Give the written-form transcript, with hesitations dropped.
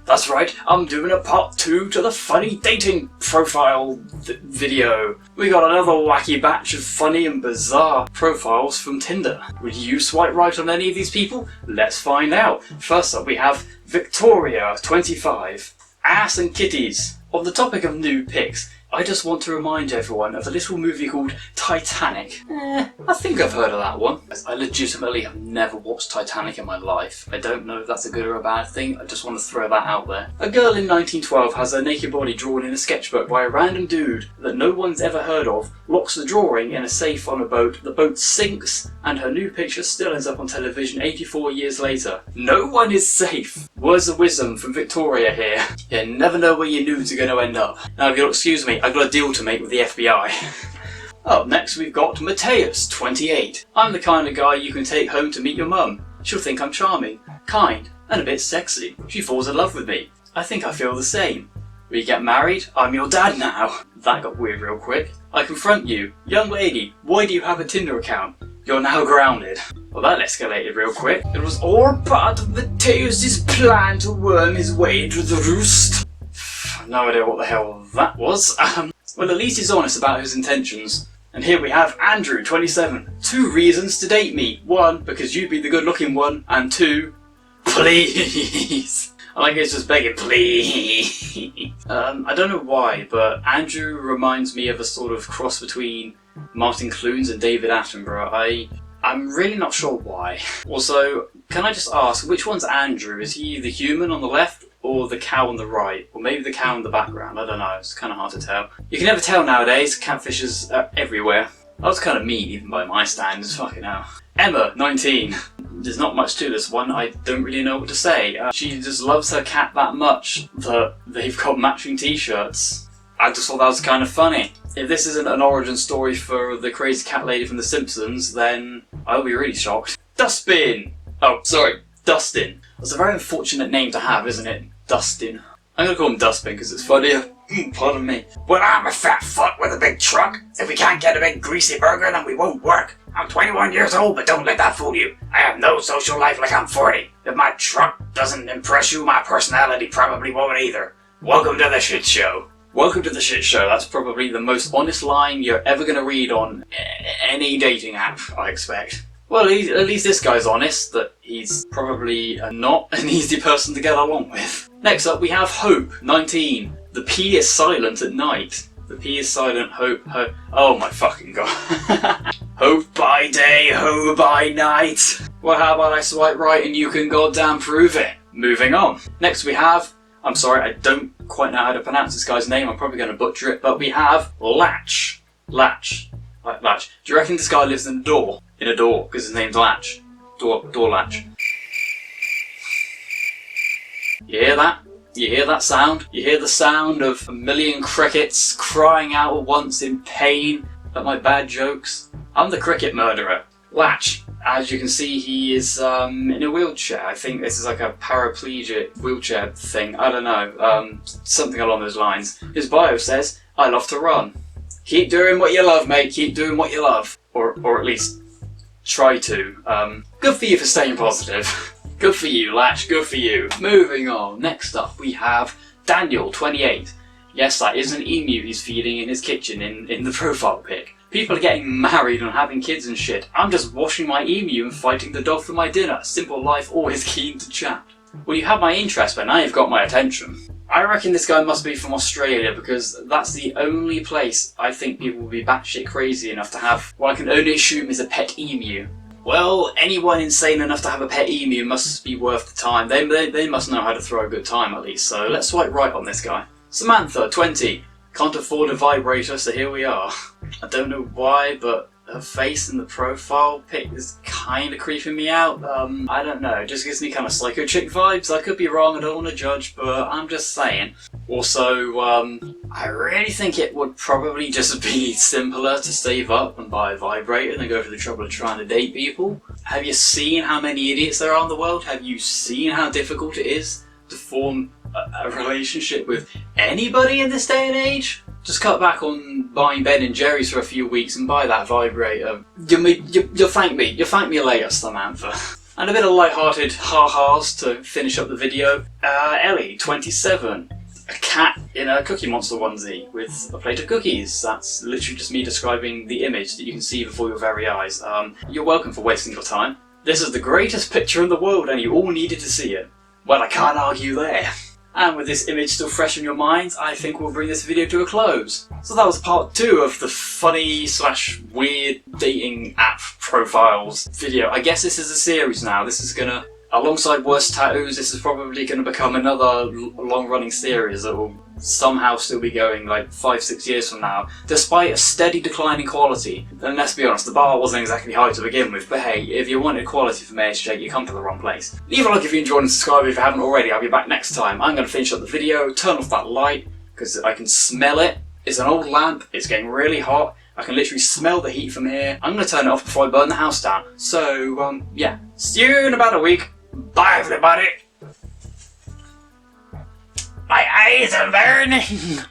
That's right, I'm doing a part 2 to the funny dating profile video. We got another wacky batch of funny and bizarre profiles from Tinder. Would you swipe right on any of these people? Let's find out. First up we have Victoria, 25. Ass and kitties. On the topic of nude pics, I just want to remind everyone of a little movie called Titanic. I think I've heard of that one. I legitimately have never watched Titanic in my life. I don't know if that's a good or a bad thing, I just want to throw that out there. A girl in 1912 has her naked body drawn in a sketchbook by a random dude that no one's ever heard of, locks the drawing in a safe on a boat, the boat sinks, and her new picture still ends up on television 84 years later. No one is safe! Words of wisdom from Victoria here. You never know where your nudes are going to end up. Now if you'll excuse me, I've got a deal to make with the FBI. Up next we've got Mateus, 28. I'm the kind of guy you can take home to meet your mum. She'll think I'm charming, kind, and a bit sexy. She falls in love with me. I think I feel the same. We get married, I'm your dad now. That got weird real quick. I confront you. Young lady, why do you have a Tinder account? You're now grounded. Well, that escalated real quick. It was all part of Mateus's plan to worm his way into the roost. No idea what the hell that was. Well, at least he's honest about his intentions. And here we have Andrew, 27. 2 reasons to date me. 1, because you'd be the good looking one. And 2, please. I like it's just begging, please. I don't know why, but Andrew reminds me of a sort of cross between Martin Clunes and David Attenborough. I'm really not sure why. Also, can I just ask, which one's Andrew? Is he the human on the left or the cow on the right? Or maybe the cow in the background? I don't know, it's kind of hard to tell. You can never tell nowadays, catfishes are everywhere. That was kind of mean, even by my standards, fucking hell. Emma, 19. There's not much to this one, I don't really know what to say. She just loves her cat that much that they've got matching t-shirts. I just thought that was kind of funny. If this isn't an origin story for the crazy cat lady from The Simpsons, then I'll be really shocked. Dustbin! Oh, sorry, Dustin. That's a very unfortunate name to have, isn't it? Dustin. I'm gonna call him Dustbin because it's funnier. Pardon me. Well, I'm a fat fuck with a big truck. If we can't get a big greasy burger, then we won't work. I'm 21 years old, but don't let that fool you. I have no social life like I'm 40. If my truck doesn't impress you, my personality probably won't either. Welcome to the shit show. Welcome to the shit show. That's probably the most honest line you're ever going to read on any dating app, I expect. Well, at least this guy's honest, that he's probably not an easy person to get along with. Next up we have Hope, 19. The P is silent at night. The P is silent, Hope, oh my fucking god. Hope by day, ho by night. Well, how about I swipe right and you can goddamn prove it. Moving on. Next we have, I'm sorry, I don't quite know how to pronounce this guy's name, I'm probably going to butcher it, but we have Latch. Latch. Like Latch. Do you reckon this guy lives in a door? In a door, because his name's Latch. Door latch. You hear that? You hear that sound? You hear the sound of a million crickets crying out at once in pain at my bad jokes? I'm the cricket murderer. Latch. As you can see, he is in a wheelchair. I think this is like a paraplegic wheelchair thing. I don't know. Something along those lines. His bio says, I love to run. Keep doing what you love, mate. Keep doing what you love. Or at least try to. Good for you for staying positive. Good for you, Latch. Good for you. Moving on. Next up, we have Daniel, 28. Yes, that is an emu he's feeding in his kitchen in the profile pic. People are getting married and having kids and shit. I'm just washing my emu and fighting the dog for my dinner. Simple life, always keen to chat. Well, you have my interest, but now you've got my attention. I reckon this guy must be from Australia because that's the only place I think people will be batshit crazy enough to have what I can only assume is a pet emu. Well, anyone insane enough to have a pet emu must be worth the time. They must know how to throw a good time at least, so let's swipe right on this guy. Samantha, 20. Can't afford a vibrator, so here we are. I don't know why, but her face in the profile pic is kind of creeping me out. I don't know, it just gives me kind of psycho chick vibes. I could be wrong, I don't want to judge, but I'm just saying. Also, I really think it would probably just be simpler to save up and buy a vibrator than go through the trouble of trying to date people. Have you seen how many idiots there are in the world? Have you seen how difficult it is to form a relationship with anybody in this day and age? Just cut back on buying Ben and Jerry's for a few weeks and buy that vibrator. You'll thank me. You'll thank me later, Samantha. And a bit of light-hearted ha-has to finish up the video. Ellie, 27. A cat in a Cookie Monster onesie with a plate of cookies. That's literally just me describing the image that you can see before your very eyes. You're welcome for wasting your time. This is the greatest picture in the world and you all needed to see it. Well, I can't argue there. And with this image still fresh in your minds, I think we'll bring this video to a close. So that was part 2 of the funny / weird dating app profiles video. I guess this is a series now. This is gonna, alongside Worst Tattoos, this is probably gonna become another long-running series that will somehow still be going like 5-6 years from now, despite a steady decline in quality. And let's be honest, the bar wasn't exactly high to begin with, but hey, if you wanted quality from ASJ, you come to the wrong place. Leave a like if you enjoyed and subscribe if you haven't already. I'll be back next time. I'm going to finish up the video, turn off that light, because I can smell it. It's an old lamp, it's getting really hot, I can literally smell the heat from here. I'm going to turn it off before I burn the house down. So, yeah, see you in about a week. Bye everybody! My eyes are burning!